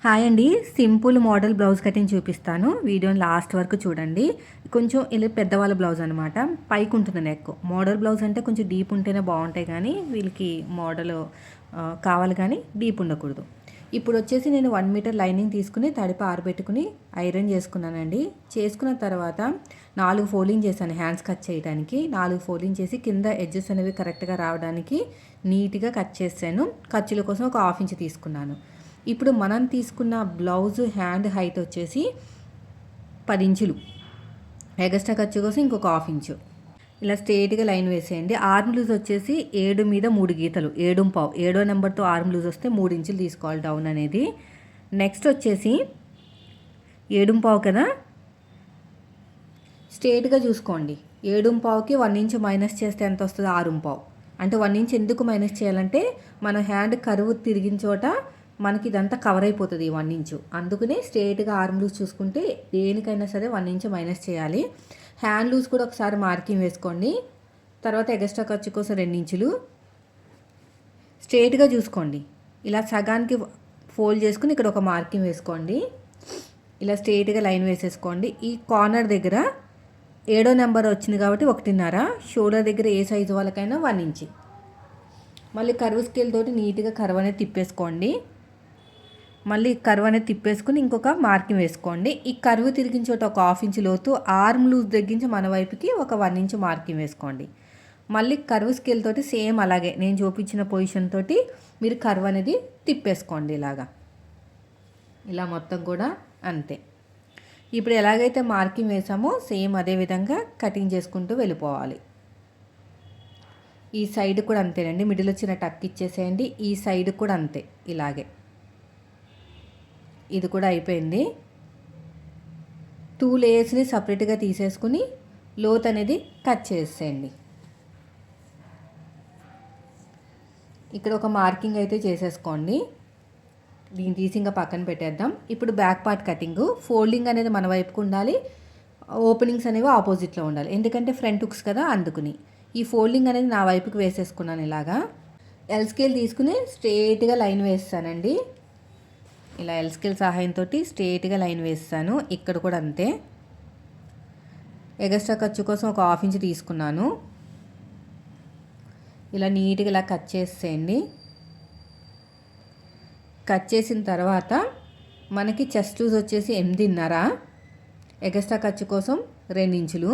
Hi అండి. Simple model blouse cutting చూపిస్తాను. వీడియోని లాస్ట్ వరకు చూడండి. కొంచెం ఇలా పెద్దవాళ్ళ బ్లౌజ్ అనమాట. పైకి ఉంటుంది నెక్. మోడల్ బ్లౌజ్ అంటే కొంచెం డీప్ ఉంటేనే బాగుంటాయి, కానీ వీళ్ళకి మోడల్ కావాలి, కానీ డీప్ ఉండకూడదు. ఇప్పుడు వచ్చేసి నేను 1 మీటర్ లైనింగ్ తీసుకుని తడిపి ఆరబెట్టుకుని ఐరన్ చేసుకున్నానండి. చేసుకున్న తర్వాత 4 ఫోల్డింగ్ చేశాను హ్యాండ్స్ కట్ చేయడానికి. 4 ఫోల్డింగ్ చేసి కింద ఎడ్జెస్ అనేవి కరెక్ట్గా రావడానికి నీట్గా కట్ చేశాను. ఖర్చుల కోసం ఒక 1/2 ఇంచ్ తీసుకున్నాను. ఇప్పుడు మనం తీసుకున్న బ్లౌజ్ హ్యాండ్ హైట్ వచ్చేసి 10 ఇంచులు. ఎగస్ట్రా ఖర్చు కోసం ఇంకొక 1/2 ఇంచు. ఇలా స్ట్రేట్గా లైన్ వేసేయండి. ఆర్మ్ లూజ్ వచ్చేసి 7 మీద 3 గీతలు, 7.5. 7వ నెంబర్తో ఆర్మ్ లూజ్ వస్తే 3 ఇంచులు తీసుకోవాలి డౌన్ అనేది. నెక్స్ట్ వచ్చేసి 7.5 కదా, స్ట్రేట్గా చూసుకోండి. 7.5కి 1 ఇంచ్ మైనస్ చేస్తే ఎంత వస్తుంది? 6.5. అంటే 1 ఇంచ్ ఎందుకు మైనస్ చేయాలంటే మన హ్యాండ్ కరువు తిరిగిన చోట మనకి ఇదంతా కవర్ అయిపోతుంది ఈ 1 ఇంచు. అందుకనే స్ట్రేట్గా ఆర్మ్ లూజ్ చూసుకుంటే దేనికైనా సరే 1 ఇంచ్ మైనస్ చేయాలి. హ్యాండ్ లూజ్ కూడా ఒకసారి మార్కింగ్ వేసుకోండి. తర్వాత ఎగస్ట్రా ఖర్చు కోసం 2 ఇంచులు స్ట్రేట్గా చూసుకోండి. ఇలా సగానికి ఫోల్డ్ చేసుకుని ఇక్కడ ఒక మార్కింగ్ వేసుకోండి. ఇలా స్ట్రేట్గా లైన్ వేసేసుకోండి. ఈ కార్నర్ దగ్గర 7వ నెంబర్ వచ్చింది కాబట్టి 1.5. షోల్డర్ దగ్గర ఏ సైజు వాళ్ళకైనా 1 ఇంచ్. మళ్ళీ కర్వ్ స్కేల్ తోటి నీట్గా కర్వ్ అనేది తిప్పేసుకోండి. మళ్ళీ కర్వ్ అనేది తిప్పేసుకుని ఇంకొక మార్కింగ్ వేసుకోండి. ఈ కర్వ్ తిరిగిన చోట ఒక 1/2 ఇంచ్ లోతు, ఆర్మ్ లూజ్ తగ్గించి మన వైపుకి ఒక 1 ఇంచ్ మార్కింగ్ వేసుకోండి. మళ్ళీ కర్వ్ స్కేల్ తోటి సేమ్ అలాగే నేను చూపించిన పొజిషన్ తోటి మీరు కర్వ్ అనేది తిప్పేసుకోండి. ఇలా మొత్తం కూడా అంతే. ఇప్పుడు ఎలాగైతే మార్కింగ్ వేసామో సేమ్ అదే విధంగా కటింగ్ చేసుకుంటూ వెళ్ళిపోవాలి. ఈ సైడ్ కూడా అంతేనండి. మిడిల్ వచ్చిన టక్ ఇచ్చేసేయండి. ఈ సైడ్ కూడా అంతే ఇలాగే. ఇది కూడా అయిపోయింది. 2 లేయర్స్ని సపరేట్గా తీసేసుకుని లోత్ అనేది కట్ చేసేయండి. ఇక్కడ ఒక మార్కింగ్ అయితే చేసేసుకోండి. దీన్ని తీసి ఇంకా పక్కన పెట్టేద్దాం. ఇప్పుడు బ్యాక్ పార్ట్ కటింగ్. ఫోల్డింగ్ అనేది మన వైపుకు ఉండాలి, ఓపెనింగ్స్ అనేవి ఆపోజిట్లో ఉండాలి. ఎందుకంటే ఫ్రంట్ హుక్స్ కదా, అందుకుని ఈ ఫోల్డింగ్ అనేది నా వైపుకి వేసేసుకున్నాను. ఇలాగా ఎల్ స్కేల్ తీసుకుని స్ట్రేట్గా లైన్ వేస్తానండి. ఇలా ఎల్ స్కేల్ సహాయంతో స్ట్రేట్గా లైన్ వేస్తాను. ఇక్కడ కూడా అంతే. ఎగస్ట్రా ఖర్చు కోసం ఒక 1/2 ఇంచ్ తీసుకున్నాను. ఇలా నీట్గా ఇలా కట్ చేసేయండి. కట్ చేసిన తర్వాత మనకి చెస్ట్ లూజ్ వచ్చేసి 8.5. ఎగస్ట్రా ఖర్చు కోసం 2 ఇంచులు.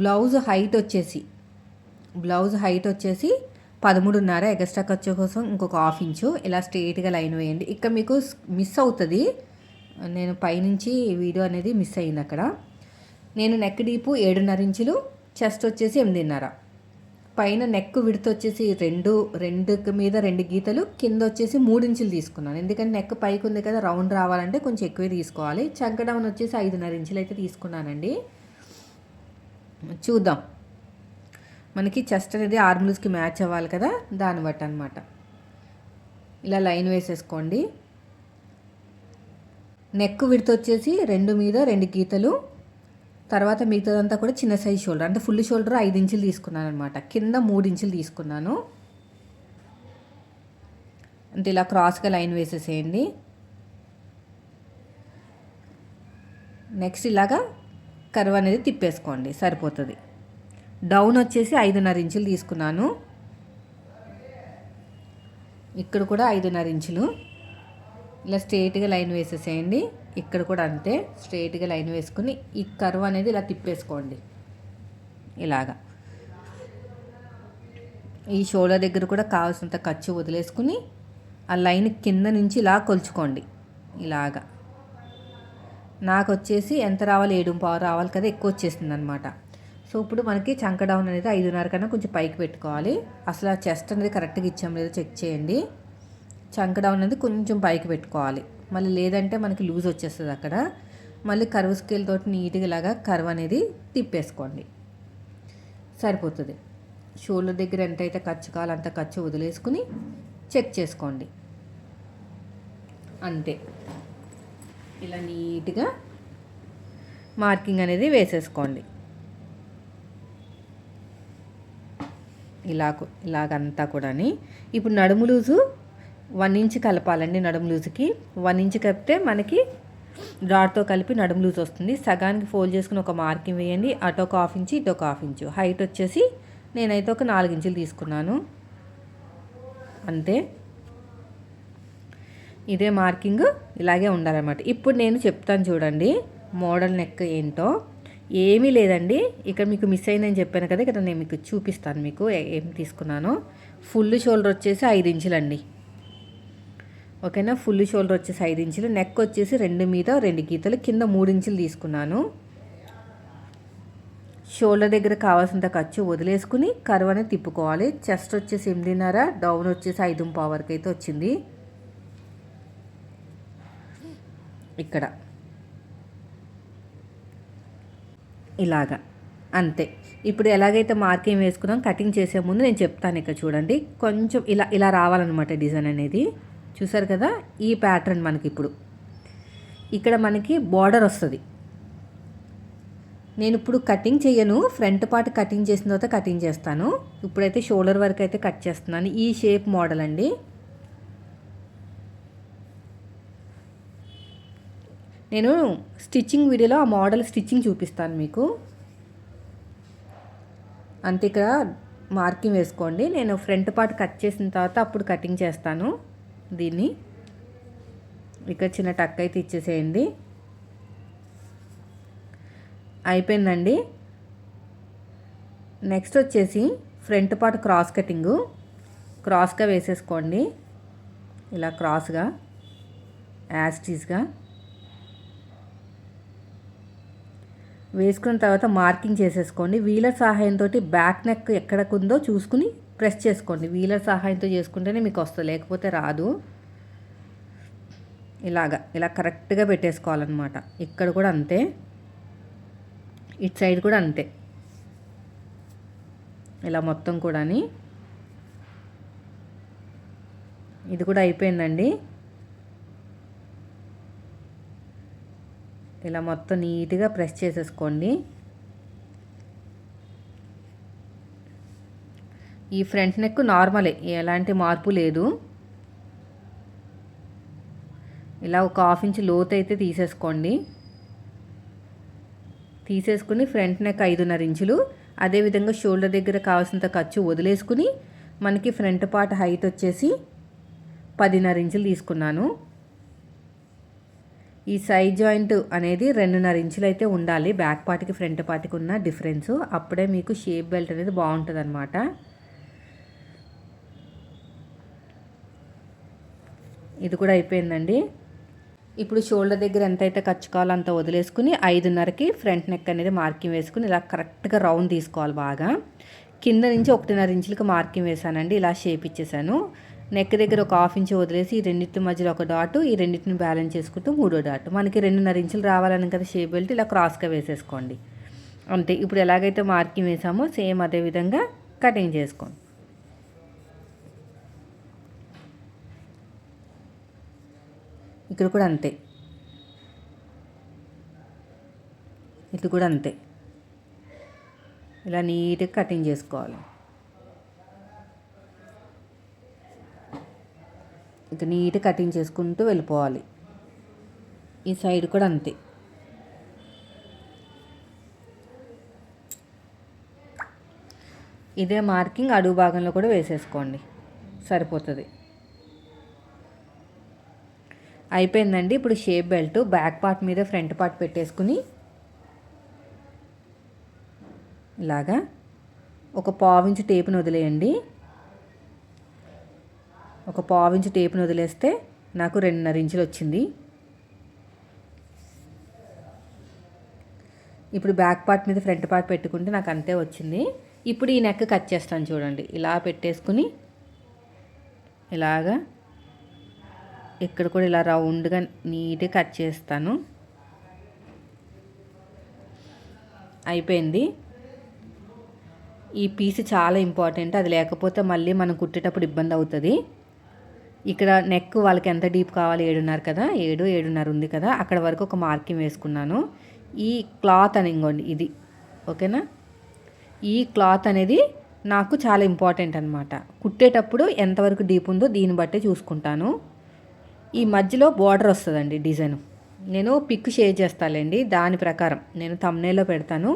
బ్లౌజ్ హైట్ వచ్చేసి 13.5. ఎగస్ట్రా ఖర్చు కోసం ఇంకొక 1/2 ఇంచు. ఇలా స్ట్రేట్గా లైన్ వేయండి. ఇక్కడ మీకు మిస్ అవుతుంది, నేను పైనుంచి వీడియో అనేది మిస్ అయింది అక్కడ. నేను నెక్ డీపు 7.5 ఇంచులు, చెస్ట్ వచ్చేసి 8.5. పైన నెక్ విడత వచ్చేసి 2 మీద 2 గీతలు, కింద వచ్చేసి 3 ఇంచులు తీసుకున్నాను. ఎందుకంటే నెక్ పైకి ఉంది కదా, రౌండ్ రావాలంటే కొంచెం ఎక్కువే తీసుకోవాలి. చంక డౌన్ వచ్చేసి 5.5 ఇంచులు అయితే తీసుకున్నానండి. చూద్దాం, మనకి చెస్ట్ అనేది ఆర్మ్ లూజ్కి మ్యాచ్ అవ్వాలి కదా, దాన్ని బట్టి అనమాట. ఇలా లైన్ వేసేసుకోండి. నెక్ విడత వచ్చేసి 2 మీద 2 గీతలు. తర్వాత మిగతాదంతా కూడా చిన్న సైజ్ షోల్డర్, అంటే ఫుల్ షోల్డర్ 5 ఇంచులు తీసుకున్నాను అనమాట. కింద 3 ఇంచులు తీసుకున్నాను. అంటే ఇలా క్రాస్గా లైన్ వేసేసేయండి. నెక్స్ట్ ఇలాగా కర్వ్ అనేది తిప్పేసుకోండి, సరిపోతుంది. డౌన్ వచ్చేసి 5.5 ఇంచులు తీసుకున్నాను. ఇక్కడ కూడా 5.5 ఇంచులు. ఇలా స్ట్రేట్గా లైన్ వేసేసేయండి. ఇక్కడ కూడా అంతే, స్ట్రేట్గా లైన్ వేసుకుని ఈ కర్వ్ అనేది ఇలా తిప్పేసుకోండి. ఇలాగా ఈ షోల్డర్ దగ్గర కూడా కావాల్సినంత ఖర్చు వదిలేసుకుని ఆ లైన్ కింద నుంచి ఇలా కొలుచుకోండి. ఇలాగా నాకు వచ్చేసి ఎంత రావాలి? 7.5 రావాలి కదా, ఎక్కువ వచ్చేసింది అనమాట. సో ఇప్పుడు మనకి చంక డౌన్ అనేది 5.5 కన్నా కొంచెం పైకి పెట్టుకోవాలి. అసలు ఆ చెస్ట్ అనేది కరెక్ట్గా ఇచ్చాం లేదో చెక్ చేయండి. చంక డౌన్ అనేది కొంచెం పైకి పెట్టుకోవాలి, మళ్ళీ లేదంటే మనకి లూజ్ వచ్చేస్తుంది అక్కడ. మళ్ళీ కర్వ్ స్కేల్ తోటి నీట్గా ఇలాగా కర్వ్ అనేది తిప్పేసుకోండి, సరిపోతుంది. షోల్డర్ దగ్గర ఎంతైతే ఖర్చు కావాలో అంత ఖర్చు వదిలేసుకుని చెక్ చేసుకోండి, అంతే. ఇలా నీట్గా మార్కింగ్ అనేది వేసేసుకోండి ఇలాగంతా కూడా. ఇప్పుడు నడుము లూజు 1 ఇంచ్ కలపాలండి నడుము లూజ్కి. 1 ఇంచ్ కలిపితే మనకి డాట్తో కలిపి నడుము లూజ్ వస్తుంది. సగానికి ఫోల్డ్ చేసుకుని ఒక మార్కింగ్ వేయండి. అటు ఒక 1/2 ఇంచ్, ఇటు ఒక 1/2 ఇంచ్. హైట్ వచ్చేసి నేనైతే ఒక 4 ఇంచులు తీసుకున్నాను అంతే. ఇదే మార్కింగ్ ఇలాగే ఉండాలన్నమాట. ఇప్పుడు నేను చెప్తాను చూడండి మోడల్ నెక్ ఏంటో. ఏమీ లేదండి, ఇక్కడ మీకు మిస్ అయిందని చెప్పాను కదా, ఇక్కడ నేను మీకు చూపిస్తాను మీకు ఏం తీసుకున్నానో. ఫుల్ షోల్డర్ వచ్చేసి 5 ఇంచులండి, ఓకేనా. ఫుల్ షోల్డర్ వచ్చేసి 5 ఇంచులు. నెక్ వచ్చేసి 2 మీద 2 గీతలు, కింద 3 ఇంచులు తీసుకున్నాను. షోల్డర్ దగ్గర కావాల్సినంత ఖర్చు వదిలేసుకుని కర్వ్ అనేది తిప్పుకోవాలి. చెస్ట్ వచ్చేసి 8.5, డౌన్ వచ్చేసి 5.5 వరకు అయితే వచ్చింది ఇక్కడ ఇలాగా అంతే. ఇప్పుడు ఎలాగైతే మార్కింగ్ వేసుకున్నాం కటింగ్ చేసే ముందు నేను చెప్తాను. ఇక్కడ చూడండి కొంచెం ఇలా ఇలా రావాలన్నమాట డిజైన్ అనేది. చూసారు కదా, ఈ ప్యాటర్న్ మనకి ఇప్పుడు ఇక్కడ మనకి బార్డర్ వస్తుంది. నేను ఇప్పుడు కటింగ్ చేయను, ఫ్రంట్ పార్ట్ కటింగ్ చేసిన తర్వాత కటింగ్ చేస్తాను. ఇప్పుడైతే షోల్డర్ వరకు అయితే కట్ చేస్తున్నాను. ఈ షేప్ మోడల్ అండి. నేను స్టిచ్చింగ్ వీడియోలో ఆ మోడల్ స్టిచ్చింగ్ చూపిస్తాను మీకు. అంతే, ఇక్కడ మార్కింగ్ వేసుకోండి. నేను ఫ్రంట్ పార్ట్ కట్ చేసిన తర్వాత అప్పుడు కటింగ్ చేస్తాను దీన్ని. ఇక్కడ చిన్న టక్ అయితే ఇచ్చేసేయండి. అయిపోయిందండి. నెక్స్ట్ వచ్చేసి ఫ్రంట్ పార్ట్ క్రాస్ కటింగు క్రాస్గా వేసేసుకోండి. ఇలా క్రాస్గా యాస్టీస్గా వేసుకున్న తర్వాత మార్కింగ్ చేసేసుకోండి. వీలర్ సహాయంతో బ్యాక్ నెక్ ఎక్కడకుందో చూసుకుని ప్రెస్ చేసుకోండి. వీలర్ సహాయంతో చేసుకుంటేనే మీకు వస్తుంది, లేకపోతే రాదు. ఇలా కరెక్ట్గా పెట్టేసుకోవాలన్నమాట. ఇక్కడ కూడా అంతే, ఇటు సైడ్ కూడా అంతే. ఇలా మొత్తం కూడాని ఇది కూడా అయిపోయిందండి. ఇలా మొత్తం నీట్గా ప్రెస్ చేసేసుకోండి. ఈ ఫ్రంట్ నెక్ నార్మలే, ఎలాంటి మార్పు లేదు. ఇలా ఒక 1/2 ఇంచ్ లోతు అయితే తీసేసుకోండి. తీసేసుకుని ఫ్రంట్ నెక్ 5.5 ఇంచులు, అదేవిధంగా షోల్డర్ దగ్గర కావాల్సినంత ఖర్చు వదిలేసుకుని మనకి ఫ్రంట్ పార్ట్ హైట్ వచ్చేసి 10.5 ఇంచులు తీసుకున్నాను. ఈ సైడ్ జాయింట్ అనేది 2.5 ఇంచులు అయితే ఉండాలి. బ్యాక్ పార్ట్కి ఫ్రంట్ పార్ట్కి ఉన్న డిఫరెన్స్, అప్పుడే మీకు షేప్ బెల్ట్ అనేది బాగుంటుంది అన్నమాట. ఇది కూడా అయిపోయిందండి. ఇప్పుడు షోల్డర్ దగ్గర ఎంతైతే ఖర్చు కావాలో అంత వదిలేసుకుని 5.5కి ఫ్రంట్ నెక్ అనేది మార్కింగ్ వేసుకుని ఇలా కరెక్ట్గా రౌండ్ తీసుకోవాలి బాగా. కింద నుంచి 1.5 ఇంచులకి మార్కింగ్ వేసానండి. ఇలా షేప్ ఇచ్చేసాను. నెక్ దగ్గర ఒక 1/2 ఇంచ్ వదిలేసి ఈ రెండింటి మధ్యలో ఒక డాట్, ఈ రెండింటిని బ్యాలెన్స్ చేసుకుంటూ 3వ డాట్. మనకి 2.5 ఇంచులు రావాలని కదా షేప్ బెల్ట్, ఇలా క్రాస్గా వేసేసుకోండి అంతే. ఇప్పుడు ఎలాగైతే మార్కింగ్ వేసామో సేమ్ అదే విధంగా కటింగ్ చేసుకోండి. ఇక్కడ కూడా అంతే, ఇది కూడా అంతే. ఇలా నీట్గా కటింగ్ చేసుకోవాలి. ఇక నీట్గా కటింగ్ చేసుకుంటూ వెళ్ళిపోవాలి. ఈ సైడ్ కూడా అంతే. ఇదే మార్కింగ్ అడుగు భాగంలో కూడా వేసేసుకోండి, సరిపోతుంది. అయిపోయిందండి. ఇప్పుడు షేప్ బెల్ట్ బ్యాక్ పార్ట్ మీద ఫ్రంట్ పార్ట్ పెట్టేసుకుని ఇలాగా ఒక 1/2 ఇంచ్ టేపును వదిలేయండి. ఒక 1/2 ఇంచ్ టేపును వదిలేస్తే నాకు 2.5 ఇంచులు వచ్చింది. ఇప్పుడు బ్యాక్ పార్ట్ మీద ఫ్రంట్ పార్ట్ పెట్టుకుంటే నాకు అంతే వచ్చింది. ఇప్పుడు ఈ నెక్ కట్ చేస్తాను చూడండి. ఇలా పెట్టేసుకుని ఇలాగా ఇక్కడ కూడా ఇలా రౌండ్గా నీట్గా కట్ చేస్తాను. అయిపోయింది. ఈ పీస్ చాలా ఇంపార్టెంట్, అది లేకపోతే మళ్ళీ మనం కుట్టేటప్పుడు ఇబ్బంది అవుతుంది. ఇక్కడ నెక్ వాళ్ళకి ఎంత డీప్ కావాలి, 7.5 కదా, 7.5 ఉంది కదా, అక్కడ వరకు ఒక మార్కింగ్ వేసుకున్నాను. ఈ క్లాత్ అని ఇంకోండి ఇది, ఓకేనా. ఈ క్లాత్ అనేది నాకు చాలా ఇంపార్టెంట్ అనమాట. కుట్టేటప్పుడు ఎంతవరకు డీప్ ఉందో దీన్ని బట్టే చూసుకుంటాను. ఈ మధ్యలో బార్డర్ వస్తుందండి డిజైన్. నేను పిక్ షేర్ చేస్తాలేండి, దాని ప్రకారం నేను థంబ్నెయిల్లో పెడతాను.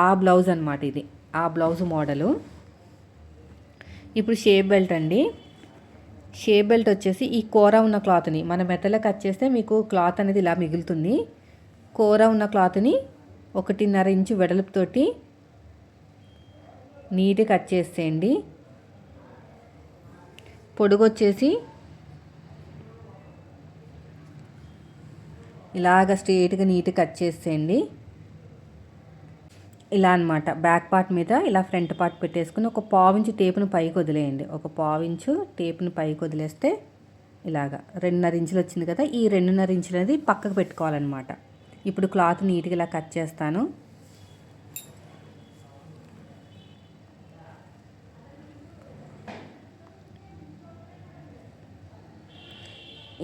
ఆ బ్లౌజ్ అనమాట ఇది, ఆ బ్లౌజ్ మోడలు. ఇప్పుడు షేప్ బెల్ట్ అండి. షేప్ బెల్ట్ వచ్చేసి ఈ కూర ఉన్న క్లాత్ని మన మెత్తలో కట్ చేస్తే మీకు క్లాత్ అనేది ఇలా మిగులుతుంది. కూర ఉన్న క్లాత్ని 1.5 ఇంచు వెడల్పుతోటి నీట్గా కట్ చేసేయండి. పొడుగు వచ్చేసి ఇలాగ స్ట్రైట్గా నీట్గా కట్ చేసేయండి. ఇలా అనమాట. బ్యాక్ పార్ట్ మీద ఇలా ఫ్రంట్ పార్ట్ పెట్టేసుకుని ఒక 1/4 ఇంచు టేపును పైకి వదిలేయండి. ఒక 1/4 ఇంచు టేపును పైకి వదిలేస్తే ఇలాగా 2.5 ఇంచులు వచ్చింది కదా, ఈ 2.5 ఇంచులు అనేది పక్కకు పెట్టుకోవాలన్నమాట. ఇప్పుడు క్లాత్ నీట్గా ఇలా కట్ చేస్తాను.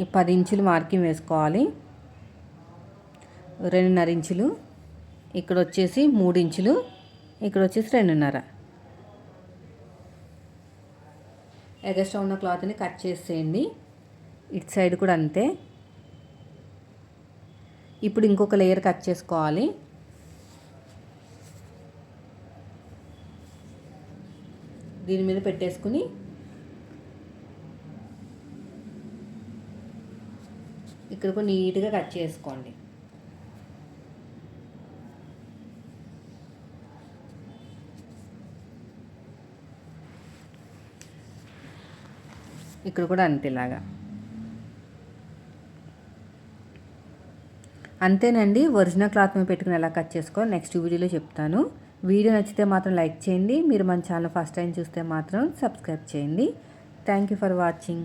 ఈ 10 ఇంచులు మార్కింగ్ వేసుకోవాలి. 2.5 ఇంచులు, ఇక్కడ వచ్చేసి 3 ఇంచులు, ఇక్కడ వచ్చేసి 2.5. ఎగస్ట్రా ఉన్న క్లాత్ని కట్ చేసేయండి. ఇటు సైడ్ కూడా అంతే. ఇప్పుడు ఇంకొక లేయర్ కట్ చేసుకోవాలి. దీని మీద పెట్టేసుకుని ఇక్కడ కూడా నీట్గా కట్ చేసుకోండి. ఇక్కడ కూడా అంతేలాగా. అంతేనండి. ఒరిజినల్ క్లాత్ మీద పెట్టుకుని ఎలా కట్ చేసుకోవాలి నెక్స్ట్ వీడియోలో చెప్తాను. వీడియో నచ్చితే మాత్రం లైక్ చేయండి. మీరు మన ఛానల్ ఫస్ట్ టైం చూస్తే మాత్రం సబ్స్క్రైబ్ చేయండి. Thank you for watching.